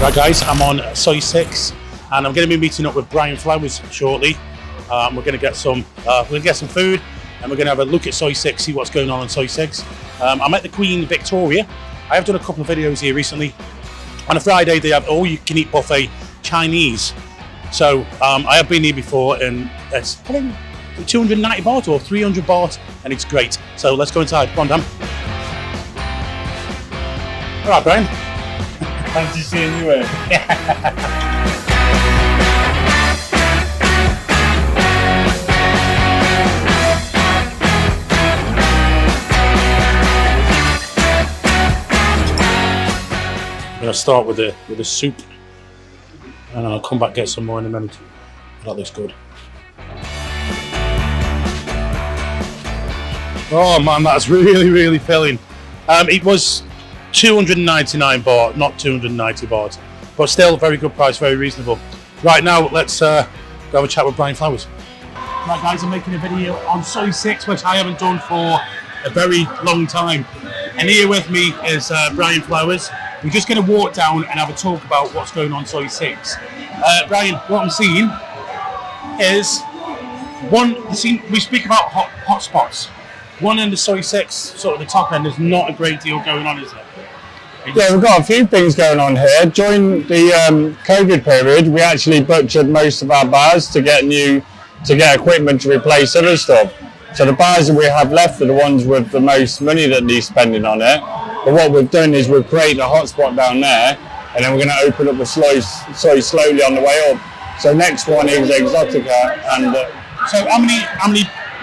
Right guys, I'm on Soy 6 and I'm going to be meeting up with Brian Flowers shortly. We're going to get some food and we're going to have a look at Soy 6, see what's going on Soy 6. I'm at the Queen Victoria. I have done a couple of videos here recently. On a Friday they have all-you-can-eat buffet Chinese. So I have been here before and it's 290 baht or 300 baht and it's great. So let's go inside. Come on, Dan. All right, Brian. Fancy seeing you in. I'm going to start with the soup and I'll come back get some more in a minute. That looks good. Oh man, that's really filling. It was 299 baht, not 290 baht, but still very good price, very reasonable. Right now, let's go have a chat with Brian Flowers. Right guys, I'm making a video on Soy 6, which I haven't done for a very long time. And here with me is Brian Flowers. We're just going to walk down and have a talk about what's going on Soy 6. Brian, what I'm seeing is we speak about hot spots. One end of Soy 6, sort of the top end, there's not a great deal going on, is there? Yeah, we've got a few things going on here. During the COVID period, we actually butchered most of our bars to get equipment to replace other stuff. So the bars that we have left are the ones with the most money that needs spending on it. But what we've done is we've created a hotspot down there, and then we're going to open up the Soy slowly on the way up. So next one is Exotica, and so how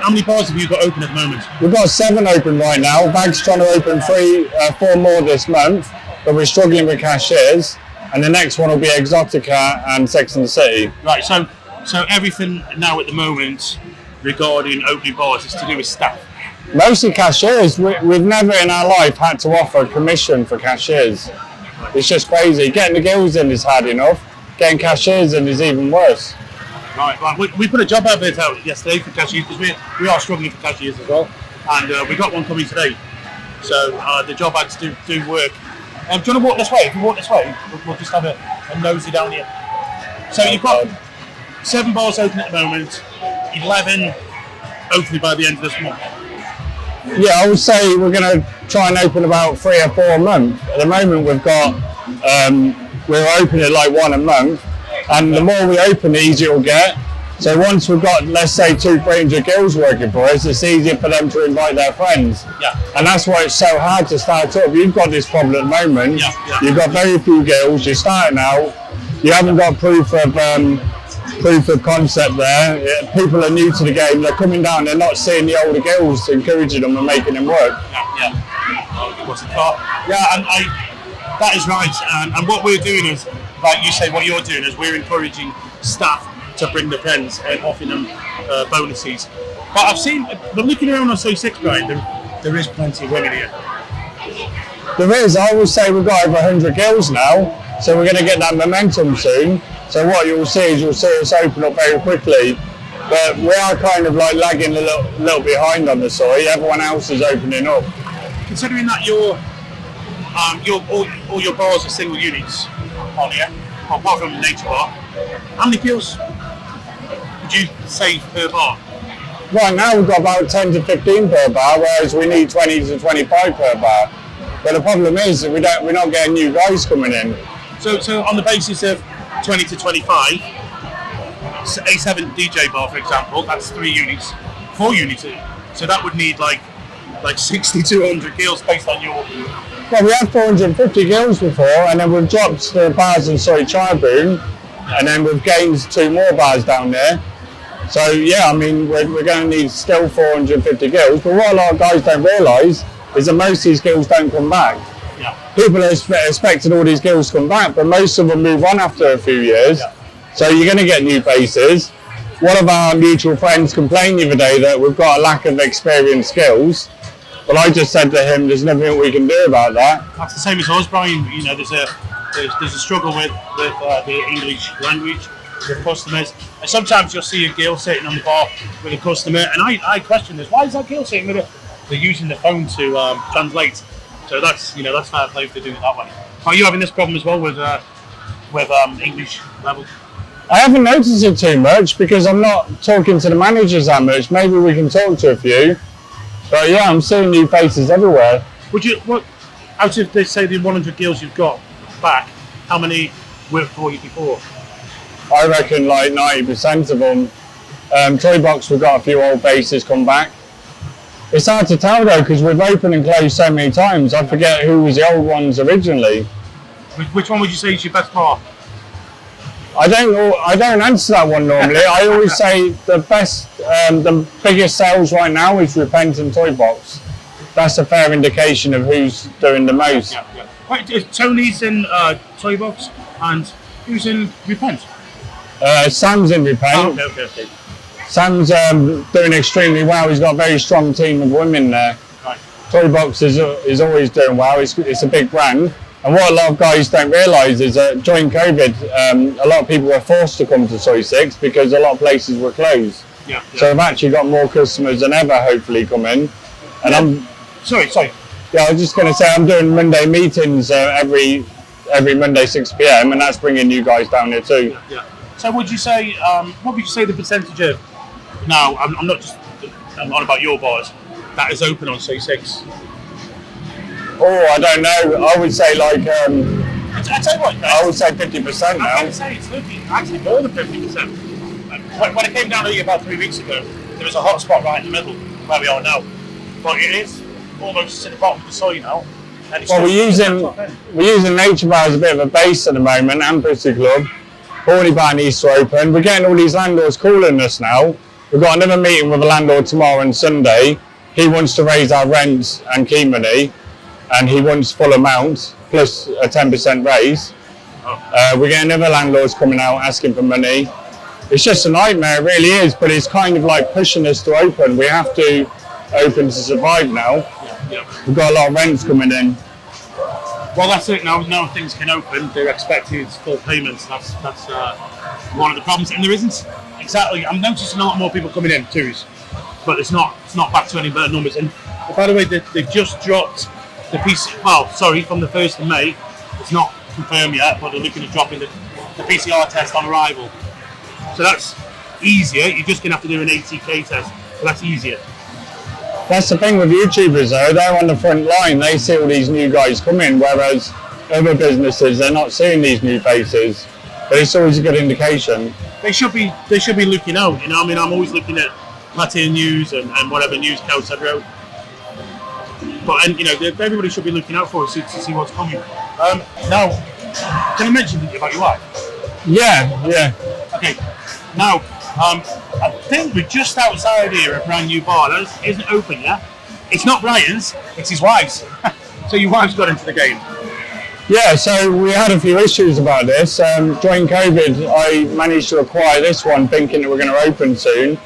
many bars have you got open at the moment? We've got 7 open right now. Bag's trying to open 4 more this month, but we're struggling with cashiers. And the next one will be Exotica and Sex and the City. Right, so everything now at the moment regarding opening bars is to do with staff? Mostly cashiers. We've never in our life had to offer a commission for cashiers. It's just crazy. Getting the girls in is hard enough. Getting cashiers in is even worse. Right. We put a job advert out yesterday for cashiers because we are struggling for cashiers as well, and we got one coming today. So the job ads do work. Do you want to walk this way? If we walk this way, we'll just have a nosy down here. So you've got 7 bars open at the moment, 11 hopefully by the end of this month. Yeah, I would say we're going to try and open about 3 or 4 a month. At the moment we've got, we're opening like 1 a month. And the more we open, the easier it'll get. So once we've got, let's say, 200-300 girls working for us, it's easier for them to invite their friends. Yeah. And that's why it's so hard to start up. You've got this problem at the moment. Yeah. You've got very few girls. You're starting out. You haven't got proof of concept there. People are new to the game. They're coming down. They're not seeing the older girls encouraging them and making them work. Yeah. What's the thought? Yeah, and that is right. And what we're doing is, like you say, what you're doing is we're encouraging staff to bring their friends and offering them bonuses. But but looking around on Soy 6, Brian, there is plenty of women here. There is. I would say we've got over 100 girls now, so we're going to get that momentum soon. So what you'll see us open up very quickly. But we are kind of like lagging a little behind on the Soy. Everyone else is opening up. Considering that all your bars are single units on here, apart from the nature bar, how many girls would you say per bar? Right now we've got about 10 to 15 per bar, whereas we need 20 to 25 per bar. But the problem is that we're not getting new guys coming in. So on the basis of 20 to 25, A7 DJ bar for example, that's 4 units. So that would need like 60 to 100 girls based on your... Well, we had 450 girls before, and then we've dropped the bars in Soy Tribune, and then we've gained 2 more bars down there. So yeah, I mean, we're going to need still 450 girls, but what a lot of guys don't realise is that most of these girls don't come back. Yeah. People are expecting all these girls to come back, but most of them move on after a few years. Yeah. So you're going to get new faces. One of our mutual friends complained the other day that we've got a lack of experienced skills. Well, I just said to him, there's nothing we can do about that. That's the same as us, Brian. You know, there's a struggle with the English language with customers. And sometimes you'll see a girl sitting on the bar with a customer, and I question this. Why is that girl sitting with it? They're using the phone to translate. So that's fair play if they do it that way. Are you having this problem as well with with English level? I haven't noticed it too much because I'm not talking to the managers that much. Maybe we can talk to a few. But yeah, I'm seeing new faces everywhere. Out of, they say, the 100 girls you've got back, how many worked for you before? I reckon like 90% of them. Toy Box, we've got a few old faces come back. It's hard to tell though because we've opened and closed so many times. I forget who was the old ones originally. Which one would you say is your best part? I don't answer that one normally. I always say the biggest sales right now is Repent and Toy Box. That's a fair indication of who's doing the most. Yeah. Right, Tony's in Toy Box, and who's in Repent? Sam's in Repent. Oh, okay. Sam's doing extremely well. He's got a very strong team of women there. Right. Toy Box is always doing well. It's a big brand. And what a lot of guys don't realise is that during COVID, a lot of people were forced to come to Soy 6 because a lot of places were closed. Yeah. So I've actually got more customers than ever, hopefully, come in. And Sorry. Yeah, I was just going to say I'm doing Monday meetings every Monday 6 p.m. and that's bringing you guys down here too. Yeah. So what would you say the percentage of, now I'm on about your bars, that is open on Soy 6? Oh, I don't know. I would say like I tell you what, I would say 50% now. I would say it's looking actually more than 50%. When I came down here about 3 weeks ago, there was a hot spot right in the middle where we are now. But it is almost to the bottom of the soil now. And it's we're using Nature Bar as a bit of a base at the moment, and Pussy Club. Horny Bar needs to open. We're getting all these landlords calling us now. We've got another meeting with a landlord tomorrow and Sunday. He wants to raise our rent and key money, and he wants full amount plus a 10% raise. We're getting other landlords coming out asking for money. It's just a nightmare, it really is, but it's kind of like pushing us to open. We have to open to survive now. Yeah. We've got a lot of rents coming in. Well, that's it. Now things can open. They're expected full payments. That's one of the problems, and there isn't exactly. I'm noticing a lot more people coming in too, but it's not back to any better numbers. And by the way, they've just dropped the PC. Well, sorry, from the 1st of May. It's not confirmed yet, but they're looking at dropping the PCR test on arrival. So that's easier. You're just going to have to do an ATK test, but that's easier. That's the thing with YouTubers though, they're on the front line, they see all these new guys come in, whereas other businesses, they're not seeing these new faces. But it's always a good indication. They should be looking out, you know. I mean, I'm always looking at Pattaya news and whatever news counts I wrote. But, and you know, everybody should be looking out for us to see what's coming. Now, can I mention about your wife? Yeah. Okay, now, I think we're just outside here, a brand new bar that isn't open yet. It's not Brian's, it's his wife's. So your wife's got into the game. Yeah, so we had a few issues about this. During COVID, I managed to acquire this one thinking that we're going to open soon.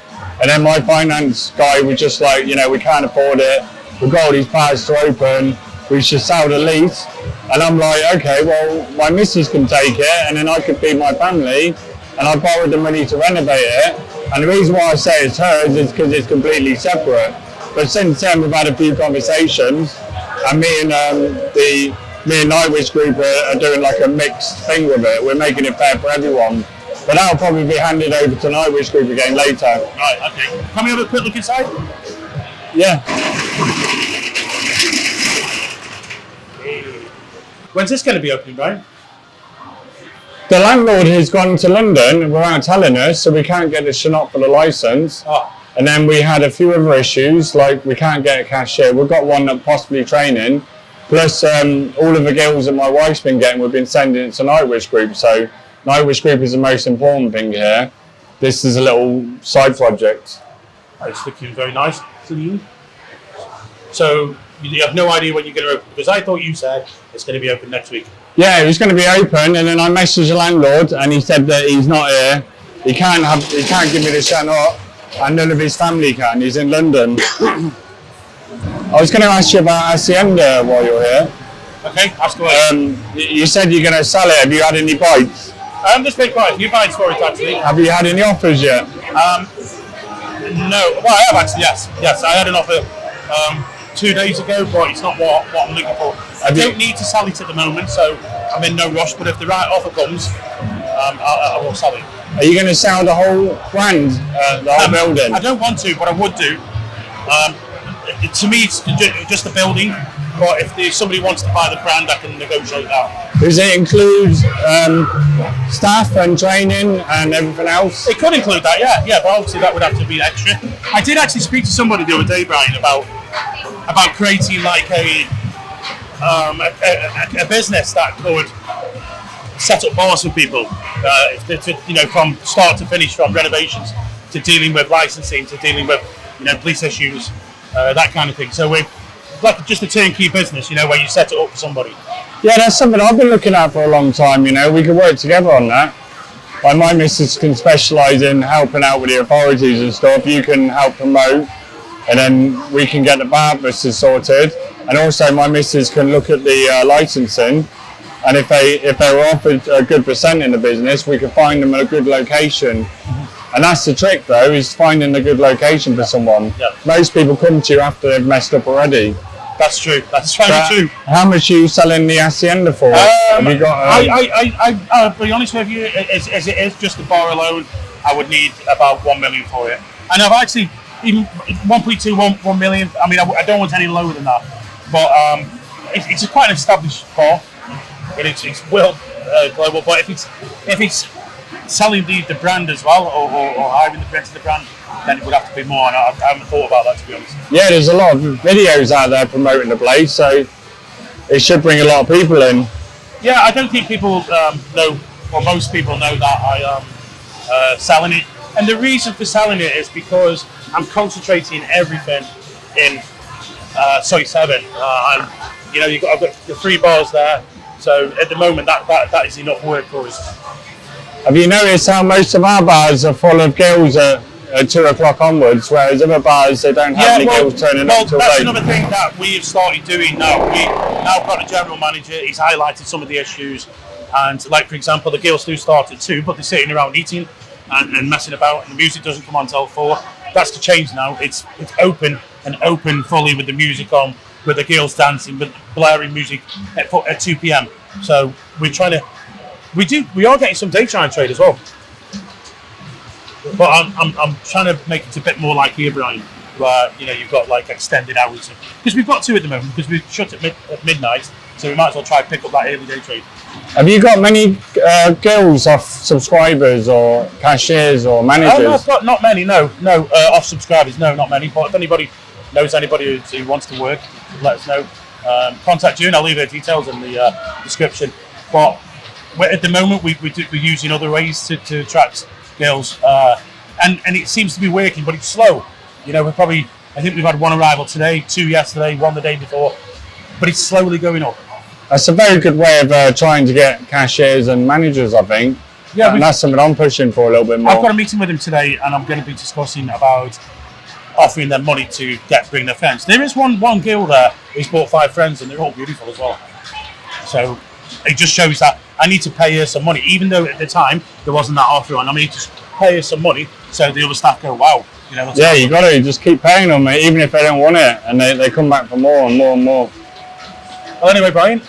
And then my finance guy was just like, you know, we can't afford it. We've got all these parts to open. We should sell the lease. And I'm like, okay, well, my missus can take it and then I can feed my family. And I borrowed the money to renovate it. And the reason why I say it's hers is because it's completely separate. But since then, we've had a few conversations, and me and Nightwish Group are doing like a mixed thing with it. We're making it fair for everyone. But that'll probably be handed over to Nightwish Group again later. Right, okay. Can we have a quick look inside? Yeah. When's this going to be opening, Brian? The landlord has gone to London without telling us, so we can't get the Shanop for the licence. Oh. And then we had a few other issues, like we can't get a cashier. We've got one that possibly training. Plus, all of the girls that my wife's been getting, we've been sending it to Nightwish Group. So Nightwish Group is the most important thing here. This is a little side project. It's looking very nice to you. So you have no idea when you're going to open, because I thought you said it's going to be open next week. Yeah, it was going to be open, and then I messaged the landlord, and he said that he's not here. He can't give me the Shanop, and none of his family can. He's in London. I was going to ask you about Hacienda while you're here. Okay, ask away. You said you're going to sell it. Have you had any bites? There's been quite a few bites for it actually. Have you had any offers yet? No. Well, I have actually. Yes. I had an offer 2 days ago, but it's not what I'm looking for. I don't need to sell it at the moment, so I'm in no rush, but if the right offer comes, I will sell it. Are you going to sell the whole brand, the whole building? I don't want to, but I would do. To me, it's just the building. But if somebody wants to buy the brand, I can negotiate that. Does it include staff and training and everything else? It could include that, yeah. But obviously that would have to be extra. I did actually speak to somebody the other day, Brian, about creating like a business that could set up bars for people, from start to finish, from renovations to dealing with licensing to dealing with police issues, that kind of thing. So we're like just a turnkey business, where you set it up for somebody. Yeah, that's something I've been looking at for a long time. We could work together on that. Like my missus can specialise in helping out with the authorities and stuff. You can help promote, and then we can get the bar business sorted. And also my missus can look at the licensing. And if they were offered a good percent in the business, we could find them at a good location. And that's the trick, though, is finding a good location for someone. Yeah. Most people come to you after they've messed up already. That's true. That's very true. How much are you selling the Hacienda for? Have you got? I'll be honest with you. As it is just the bar alone, I would need about 1 million for it. And I've actually even 1.2, 1 million. I mean, I don't want any lower than that. But it's quite an established bar. It's well global. But if it's selling the brand as well, or hiring the rent of the brand, then it would have to be more. And I haven't thought about that, to be honest. Yeah, there's a lot of videos out there promoting the place, so it should bring a lot of people in. Yeah, I don't think people know, or most people know that I am selling it. And the reason for selling it is because I'm concentrating everything in Soi 7. And I've got the 3 bars there. So at the moment, that is enough work for us. Have you noticed how most of our bars are full of girls at 2 o'clock onwards, whereas other bars, they don't have any girls turning up till late? That's another thing that we've started doing now. We've now got a general manager. He's highlighted some of the issues. And like, for example, the girls do start at 2, but they're sitting around eating and messing about, and the music doesn't come on till 4. That's the change now. It's open fully with the music on, with the girls dancing, with blaring music at 2 p.m. So we're trying to, we are getting some daytime trade as well. But I'm trying to make it a bit more like here, Brian, where you've got like extended hours, because we've got 2 at the moment because we've shut at midnight, so we might as well try and pick up that early day trade. Have you got many girls off subscribers or cashiers or managers? No, I've got not many. No, off subscribers. No, not many. But if anybody knows anybody who wants to work, let us know. Contact you, and I'll leave their details in the description. But at the moment, we're using other ways to attract girls, and it seems to be working, but it's slow. I think we've had 1 arrival today, 2 yesterday, 1 the day before, but it's slowly going up. That's a very good way of trying to get cashiers and managers, I think. Yeah, and that's something I'm pushing for a little bit more. I've got a meeting with him today, and I'm going to be discussing about offering them money to bring their friends. There is one girl there who's brought 5 friends, and they're all beautiful as well. So it just shows that I need to pay her some money, even though at the time there wasn't that offer on. I mean, just pay her some money so the other staff go, wow. Yeah, you got to just keep paying them, even if they don't want it, and they come back for more and more and more. Well, anyway, Brian,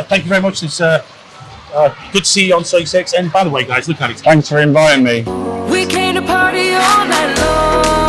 thank you very much. It's good to see you on Soi 6. And by the way, guys, look at it. Thanks for inviting me. We came to party all night long.